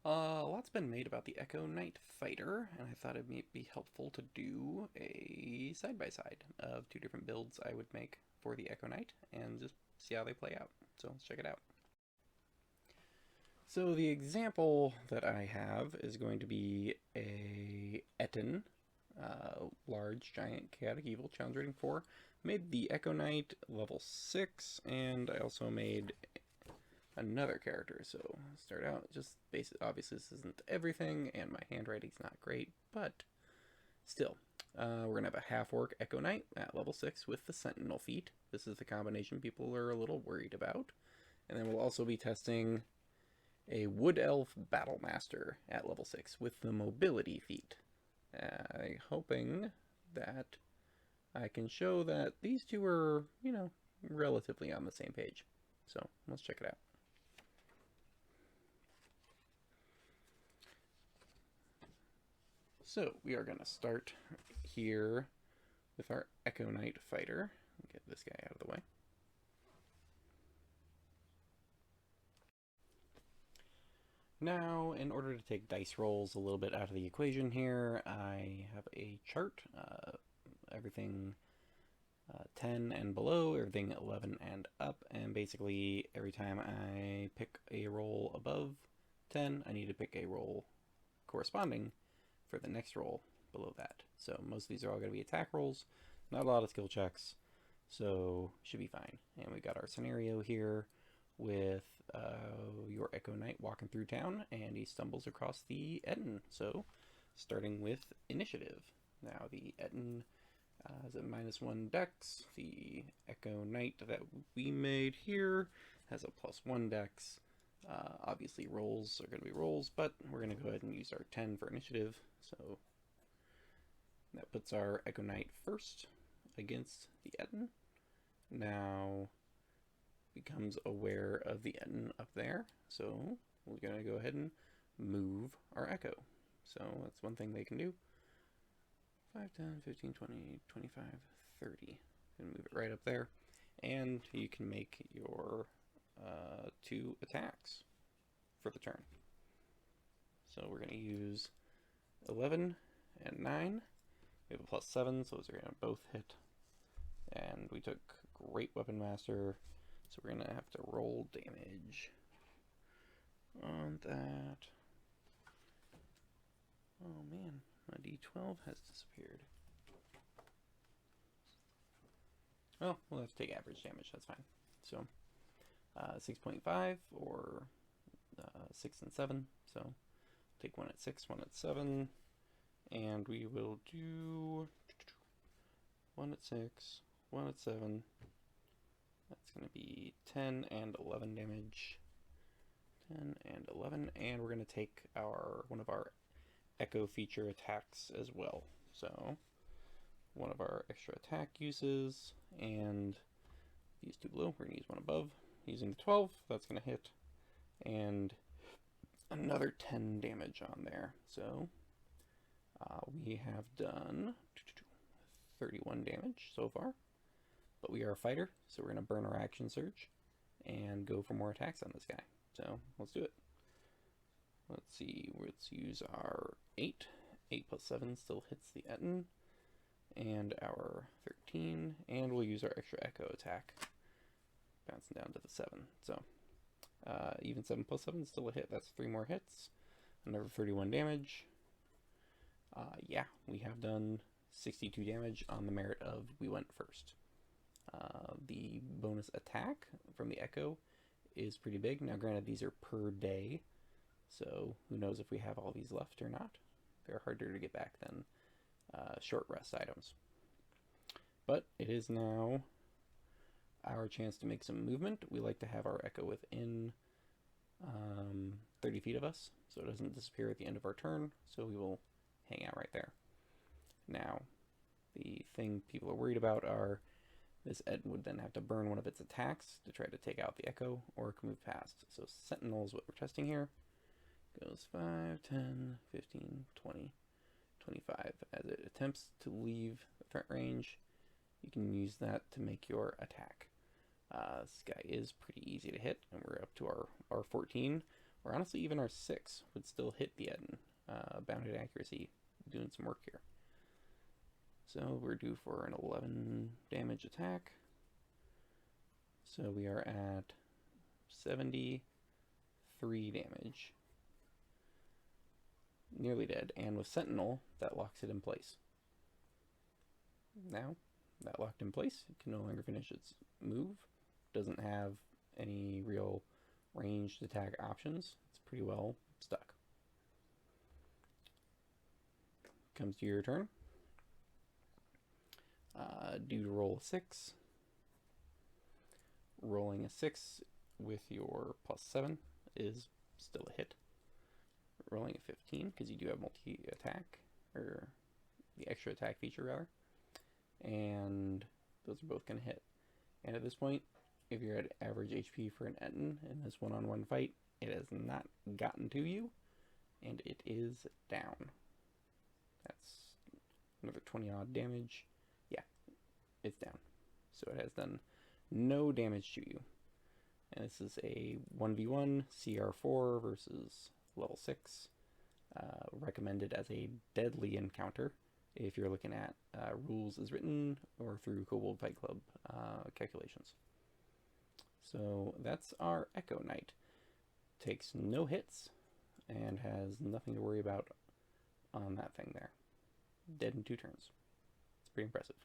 A lot's been made about the Echo Knight Fighter, and I thought it might be helpful to do a side-by-side of two different builds I would make for the Echo Knight and just see how they play out. So let's check it out. So the example that I have is going to be a Etten, large, giant, chaotic evil, challenge rating 4. Made the Echo Knight level 6, and I also made another character. So start out just basic. Obviously, this isn't everything, and my handwriting's not great, but still. We're gonna have a half orc Echo Knight at level 6 with the Sentinel feat. This is the combination people are a little worried about. And then we'll also be testing a Wood Elf Battle Master at level 6 with the Mobility feat. Hoping that I can show that these two are, relatively on the same page. So let's check it out. So we are going to start here with our Echo Knight fighter. Get this guy out of the way. Now, in order to take dice rolls a little bit out of the equation here, I have a chart. Everything 10 and below, everything 11 and up, and basically every time I pick a roll above 10, I need to pick a roll corresponding for the next roll below that. So most of these are all going to be attack rolls, not a lot of skill checks, so should be fine. And we got our scenario here with your Echo Knight walking through town, and he stumbles across the Etten. So starting with initiative. Now the Etten has a -1 dex. The Echo Knight that we made here has a +1 dex. Obviously rolls are going to be rolls, but we're going to go ahead and use our 10 for initiative. So that puts our Echo Knight first against the Etten. Now becomes aware of the Etten up there. So we're going to go ahead and move our Echo. So that's one thing they can do. 5, 10, 15, 20, 25, 30. And move it right up there. And you can make your 2 attacks for the turn. So we're going to use 11 and 9. We have a +7, so those are going to both hit. And we took Great Weapon Master, so we're going to have to roll damage on that. Oh man, my d12 has disappeared. Well, we'll have to take average damage, that's fine. So 6.5 or 6 and 7. So take 1 at 6, 1 at 7. And we will do 1 at 6, 1 at 7. That's going to be 10 and 11 damage. 10 and 11. And we're going to take one of our Echo feature attacks as well. So one of our extra attack uses, and these 2 below, we're going to use one above. Using the 12, that's going to hit, and another 10 damage on there. So we have done 31 damage so far, but we are a fighter, so we're going to burn our action surge and go for more attacks on this guy. So let's do it. Let's see, let's use our 8. 8 plus 7 still hits the Etten, and our 13, and we'll use our extra Echo attack, bouncing down to the 7. So even 7 plus 7 is still a hit. That's 3 more hits, another 31 damage. Yeah, we have done 62 damage on the merit of we went first. The bonus attack from the Echo is pretty big. Now granted, these are per day, so who knows if we have all these left or not. They're harder to get back than short rest items. But it is now our chance to make some movement. We like to have our Echo within 30 feet of us, so it doesn't disappear at the end of our turn, so we will hang out right there. Now, the thing people are worried about are this Etten would then have to burn one of its attacks to try to take out the Echo, or it can move past. So Sentinel is what we're testing here. Goes 5, 10, 15, 20, 25. As it attempts to leave the threat range, you can use that to make your attack. This guy is pretty easy to hit, and we're up to our 14. or honestly even our 6 would still hit the Etten. Bounded accuracy doing some work here. So we're due for an 11 damage attack. So we are at 73 damage. Nearly dead, and with Sentinel, that locks it in place. Now, that locked in place, it can no longer finish its move. Doesn't have any real ranged attack options. It's pretty well stuck. Comes to your turn. Due to roll a 6. Rolling a 6 with your +7 is still a hit. Rolling a 15, because you do have multi-attack, or the extra attack feature rather, and those are both going to hit. And at this point, if you're at average HP for an Etten in this one-on-one fight, it has not gotten to you, and it is down. That's another 20 odd damage. Yeah, it's down. So it has done no damage to you. And this is a 1v1 CR4 versus level 6. Recommended as a deadly encounter if you're looking at rules as written or through Kobold Fight Club calculations. So that's our Echo Knight. Takes no hits and has nothing to worry about on that thing there. Dead in 2 turns. It's pretty impressive.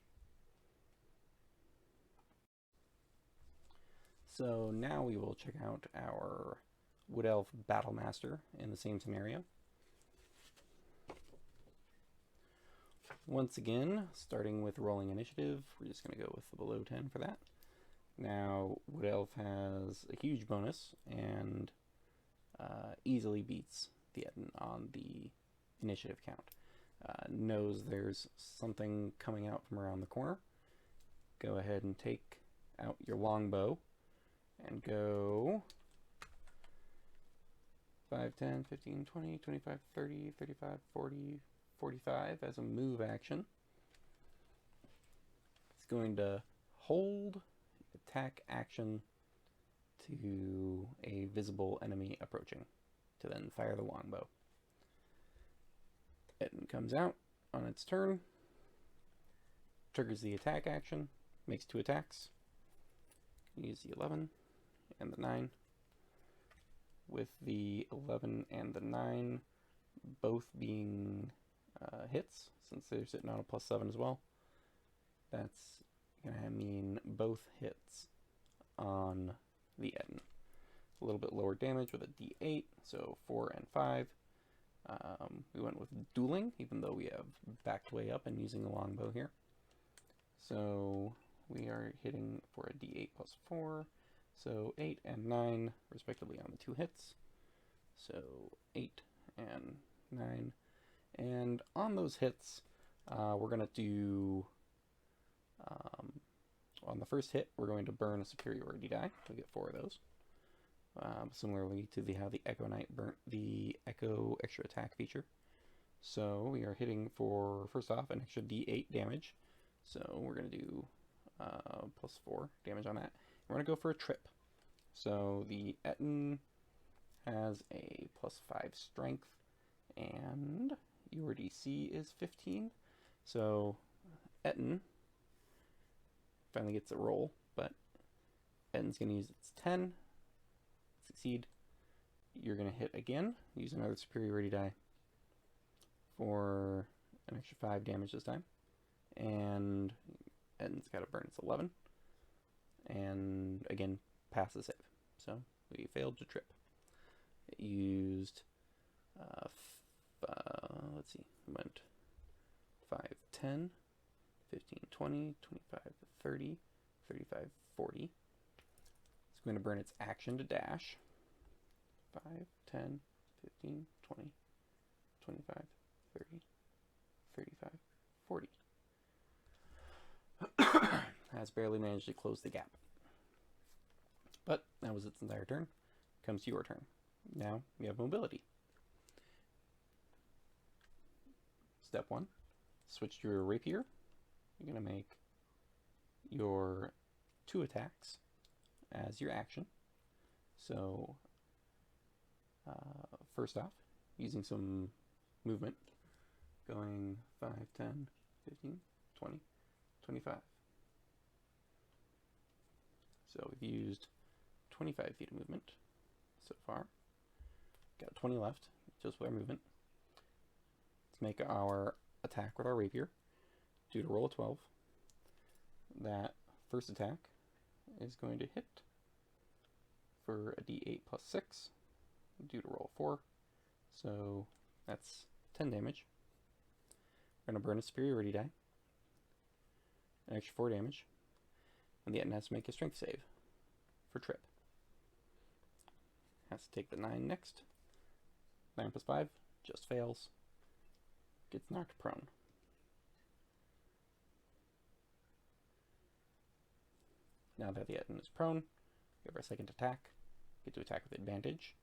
So now we will check out our Wood Elf Battlemaster in the same scenario. Once again, starting with rolling initiative, we're just going to go with the below 10 for that. Now, Wood Elf has a huge bonus and easily beats the Etten on the initiative count. Knows there's something coming out from around the corner. Go ahead and take out your longbow and go 5, 10, 15, 20, 25, 30, 35, 40, 45 as a move action. It's going to hold attack action to a visible enemy approaching to then fire the longbow. It comes out on its turn, triggers the attack action, makes 2 attacks. Use the 11 and the 9. With the 11 and the 9 both being hits, since they're sitting on a +7 as well, that's going to mean both hits on the Etten. A little bit lower damage with a D8, so 4 and 5. We went with dueling, even though we have backed way up and using the longbow here. So we are hitting for a D8 +4, so 8 and 9 respectively on the 2 hits. So 8 and 9. And on those hits, we're going to do, on the first hit, we're going to burn a superiority die. We get 4 of those. Similarly to how the Echo Knight burnt the Echo extra attack feature. So we are hitting for, first off, an extra D8 damage. So we're going to do +4 damage on that. We're going to go for a trip. So the Etten has a +5 strength, and your DC is 15. So Etten finally gets a roll, but Etten's going to use its 10. Succeed. You're going to hit again, use another superiority die for an extra 5 damage this time. And Etten's got to burn its 11. And again, pass the save. So we failed to trip. It used, let's see, went 5, 10, 15, 20, 25, 30, 35, 40. It's going to burn its action to dash. 5, 10, 15, 20, 25, 30, 35, 40. Has barely managed to close the gap. But that was its entire turn. Comes to your turn. Now you have mobility. Step 1. Switch to your rapier. You're going to make your 2 attacks as your action. So First off, using some movement, going 5, 10, 15, 20, 25. So we've used 25 feet of movement so far. Got 20 left, just with our movement. Let's make our attack with our rapier. Due to roll a 12. That first attack is going to hit for a d8 plus 6, due to roll a 4. So that's 10 damage. We're going to burn a superiority die. An extra 4 damage. And the Ettin has to make a strength save for trip. Has to take the 9 next. 9 plus 5 just fails. Gets knocked prone. Now that the Ettin is prone, give our second attack. Get to attack with advantage.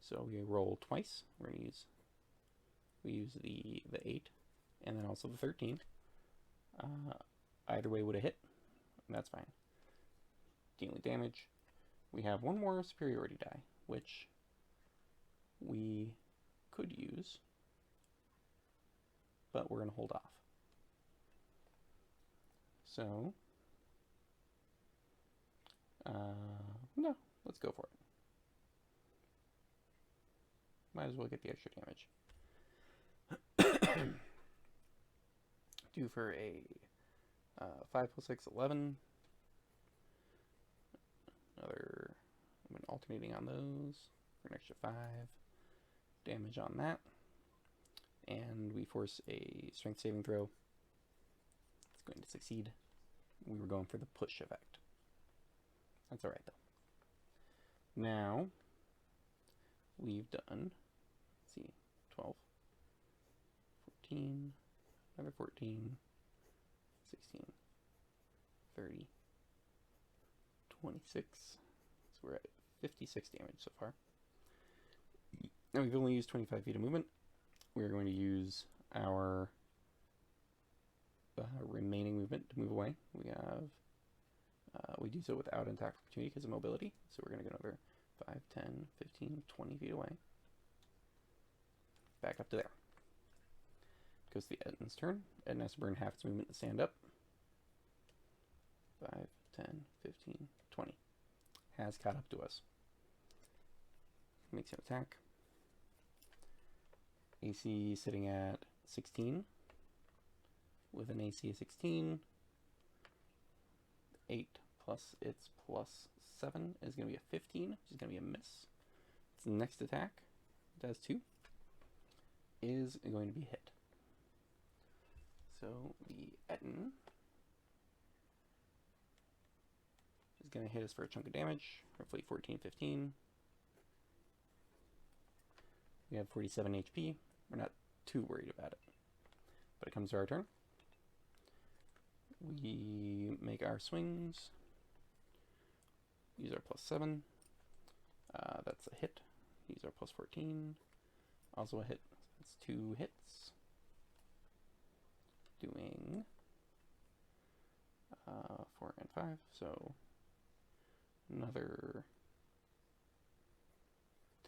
So we roll twice. We use the 8 and then also the 13. Either way would have hit. That's fine. Dealing damage. We have one more superiority die, which we could use, but we're going to hold off. So, no, let's go for it. Might as well get the extra damage. Do for a 5 plus 6, 11. Another, I've been alternating on those for an extra 5 damage on that. And we force a strength saving throw. It's going to succeed. We were going for the push effect. That's alright though. Now, we've done, let's see, 12, 14, another 14, 16, 30, 26. So we're at 56 damage so far. Now we've only used 25 feet of movement. We're going to use our remaining movement to move away. We do so without an attack opportunity because of mobility. So we're going to go another 5, 10, 15, 20 feet away. Back up to there. Goes to the Ettin's turn. Ettin has to burn half its movement to stand up. 5, 10, 15, 20. Has caught up to us. Makes an attack. AC sitting at 16. With an AC of 16. 8 plus its plus 7 is going to be a 15, which is going to be a miss. Its next attack, it does 2, is going to be hit. So the Ettin is going to hit us for a chunk of damage, roughly 14, 15. We have 47 HP. We're not too worried about it. But it comes to our turn. We make our swings. Use our plus 7. That's a hit. Use our plus 14. Also a hit. That's 2 hits. Doing 4 and 5. So another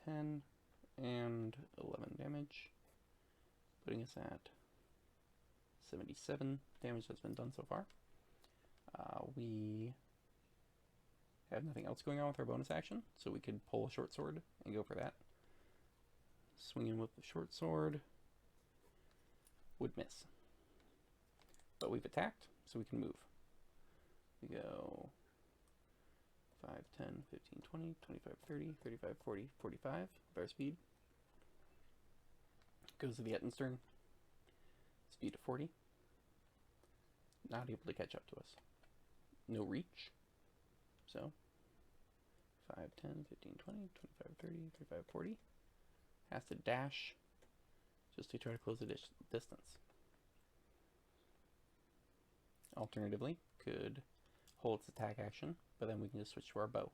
10 and 11 damage. Putting us at 77 damage that's been done so far. We have nothing else going on with our bonus action, so we could pull a short sword and go for that. Swinging with the short sword would miss. But we've attacked, so we can move. We go 5, 10, 15, 20, 25, 30, 35, 40, 45 with our speed. Goes to the Ettin's turn. Speed of 40. Not able to catch up to us. No reach. So 5, 10, 15, 20, 25, 30, 35, 40. Has to dash just to try to close the distance. Alternatively, could hold its attack action, but then we can just switch to our bow.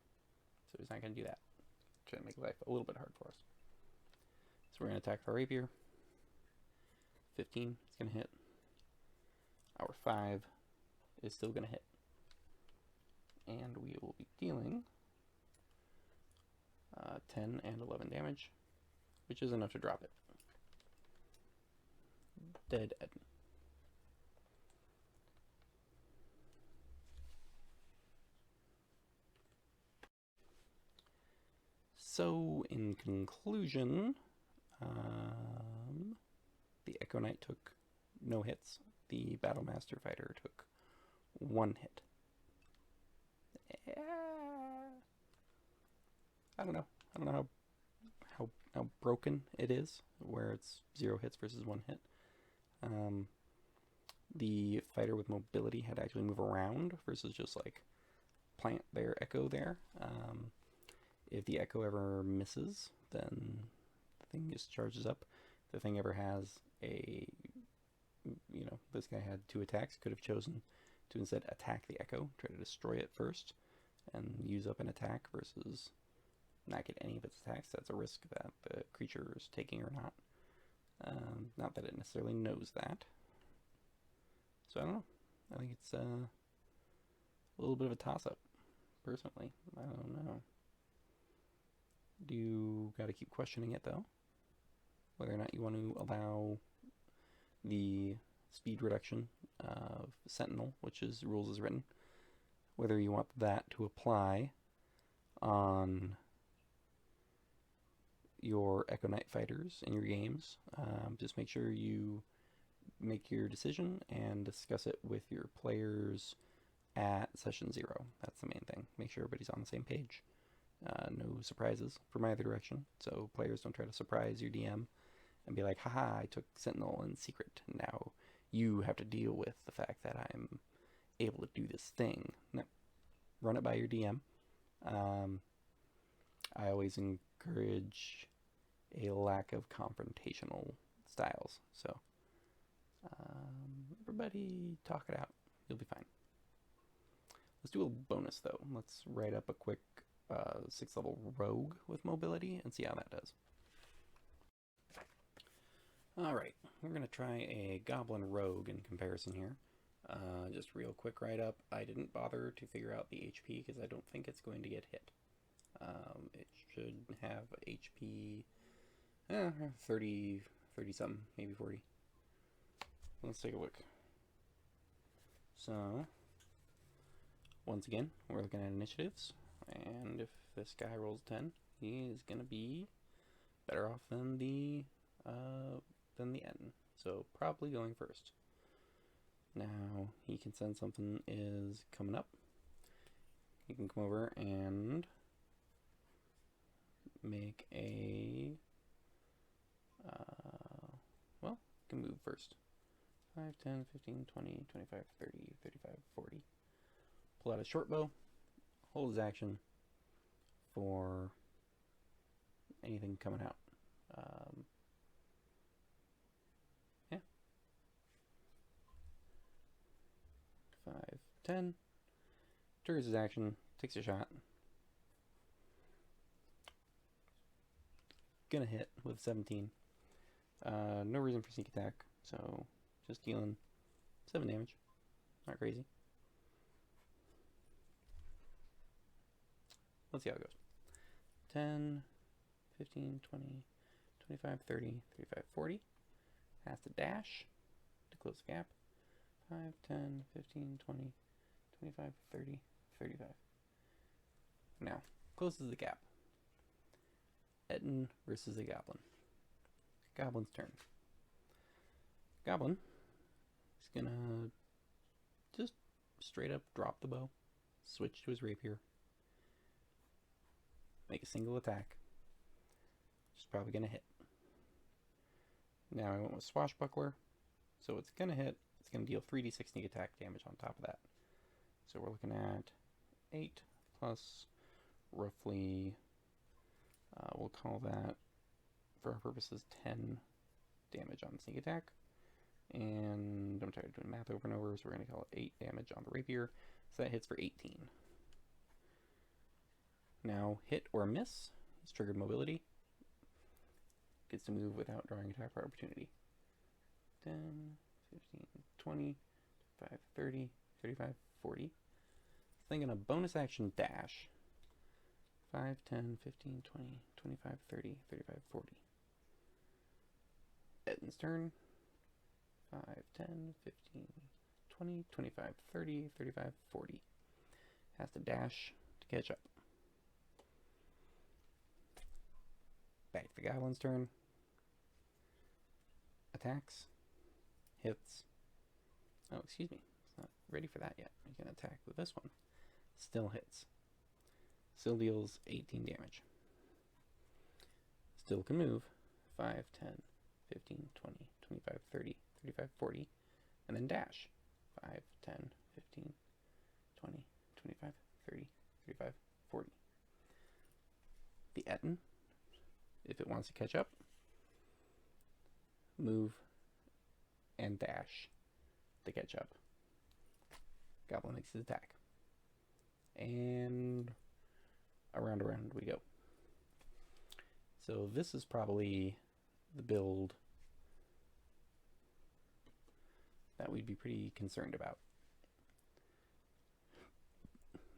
So he's not going to do that. Try to make life a little bit hard for us. So we're going to attack our rapier. 15 is going to hit. Our 5 is still going to hit. And we will be dealing 10 and 11 damage, which is enough to drop it. Dead Eden. So, in conclusion, the Echo Knight took no hits. The Battlemaster Fighter took 1 hit. I don't know how broken it is, where it's 0 hits versus 1 hit. The fighter with mobility had to actually move around versus just like plant their echo there. If the echo ever misses, then the thing just charges up. If the thing ever has a, this guy had 2 attacks, could have chosen to instead attack the echo, try to destroy it first, and use up an attack versus not get any of its attacks. That's a risk that the creature is taking or not. Not that it necessarily knows that. So I don't know. I think it's a little bit of a toss-up, personally. I don't know. You got to keep questioning it, though. Whether or not you want to allow the speed reduction of Sentinel, which is rules as written, whether you want that to apply on your Echo Knight fighters in your games. Just make sure you make your decision and discuss it with your players at session 0. That's the main thing. Make sure everybody's on the same page. No surprises from either direction, so players don't try to surprise your DM and be like, haha, I took Sentinel in secret, and now you have to deal with the fact that I'm able to do this thing. No, run it by your DM. I always encourage a lack of confrontational styles, so everybody talk it out. You'll be fine. Let's do a bonus, though. Let's write up a quick 6th level rogue with mobility and see how that does. Alright, we're going to try a goblin rogue in comparison here. Just real quick write up. I didn't bother to figure out the HP because I don't think it's going to get hit. It should have HP 30 something, maybe 40. Let's take a look. So, once again, we're looking at initiatives. And if this guy rolls 10, he is going to be better off than the N. So probably going first. Now he can sense something is coming up. He can come over and make a well, he can move first. 5, 10, 15, 20, 25, 30, 35, 40. Pull out a short bow. Hold his action for anything coming out. Yeah. 5, 10. Triggers his action, takes a shot. Gonna hit with 17. No reason for sneak attack, so just dealing 7 damage. Not crazy. Let's see how it goes. 10, 15, 20, 25, 30, 35, 40. Has to dash to close the gap. 5, 10, 15, 20, 25, 30, 35. Now, closes the gap. Eden versus a goblin. Goblin's turn. Goblin is gonna just straight up drop the bow, switch to his rapier, make a single attack, which is probably gonna hit. Now I went with Swashbuckler, so it's gonna hit. It's gonna deal 3d6 sneak attack damage on top of that. So we're looking at 8 plus roughly, we'll call that, for our purposes, 10 damage on sneak attack. And I'm tired of doing math over and over, so we're going to call it 8 damage on the rapier. So that hits for 18. Now, hit or miss, he's triggered mobility. Gets to move without drawing attack for opportunity. 10, 15, 20, 25, 30, 35, 40. Thinking a bonus action dash. 5, 10, 15, 20, 25, 30, 35, 40. Etten's turn. 5, 10, 15, 20, 25, 30, 35, 40. Has to dash to catch up. Back to the Goblin's turn. Attacks. Hits. Oh, excuse me. It's not ready for that yet. He's going to attack with this one. Still hits. Still deals 18 damage. Still can move 5, 10, 15, 20, 25, 30, 35, 40. And then dash 5, 10, 15, 20, 25, 30, 35, 40. The Etten, if it wants to catch up, move and dash to catch up. Goblin makes his attack. And around we go. So this is probably the build that we'd be pretty concerned about.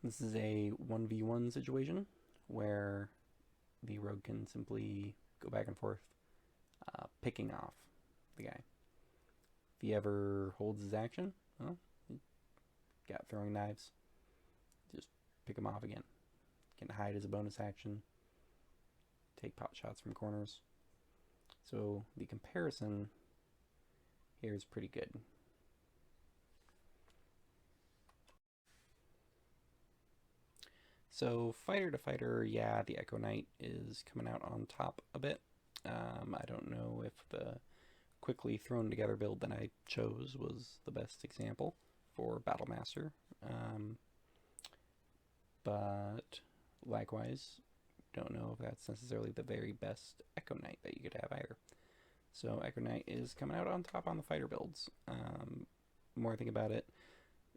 This is a 1v1 situation where the rogue can simply go back and forth, picking off the guy. If he ever holds his action, well, he got throwing knives. Just pick him off again. Can hide as a bonus action. Take pot shots from corners. So the comparison here is pretty good. So fighter to fighter, yeah, the Echo Knight is coming out on top a bit. I don't know if the quickly thrown together build that I chose was the best example for Battlemaster. But likewise, don't know if that's necessarily the very best Echo Knight that you could have either. So Echo Knight is coming out on top on the fighter builds. The more I think about it,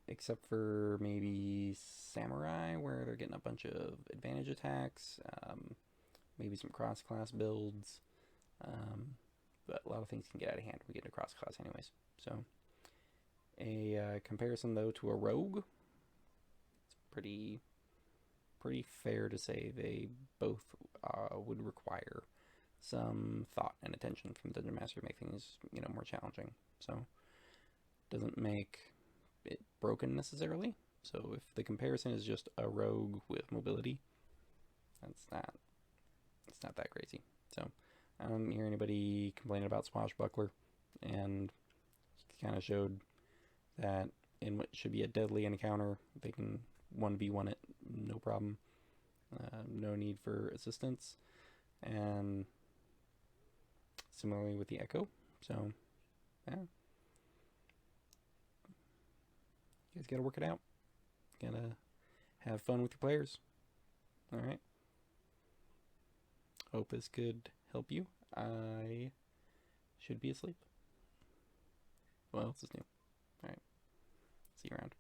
except for maybe Samurai, where they're getting a bunch of advantage attacks, maybe some cross-class builds, but a lot of things can get out of hand when we get into cross-class anyways. So a comparison, though, to a rogue, it's pretty fair to say they both would require some thought and attention from the Dungeon Master to make things, more challenging. So doesn't make it broken necessarily. So if the comparison is just a rogue with mobility, it's not that crazy. So I don't hear anybody complaining about Swashbuckler, and kind of showed that in what should be a deadly encounter, they can 1v1 it, no problem. No need for assistance. And similarly with the Echo. So, yeah. You guys gotta work it out. Gotta have fun with your players. Alright. Hope this could help you. I should be asleep. What else is new? Alright. See you around.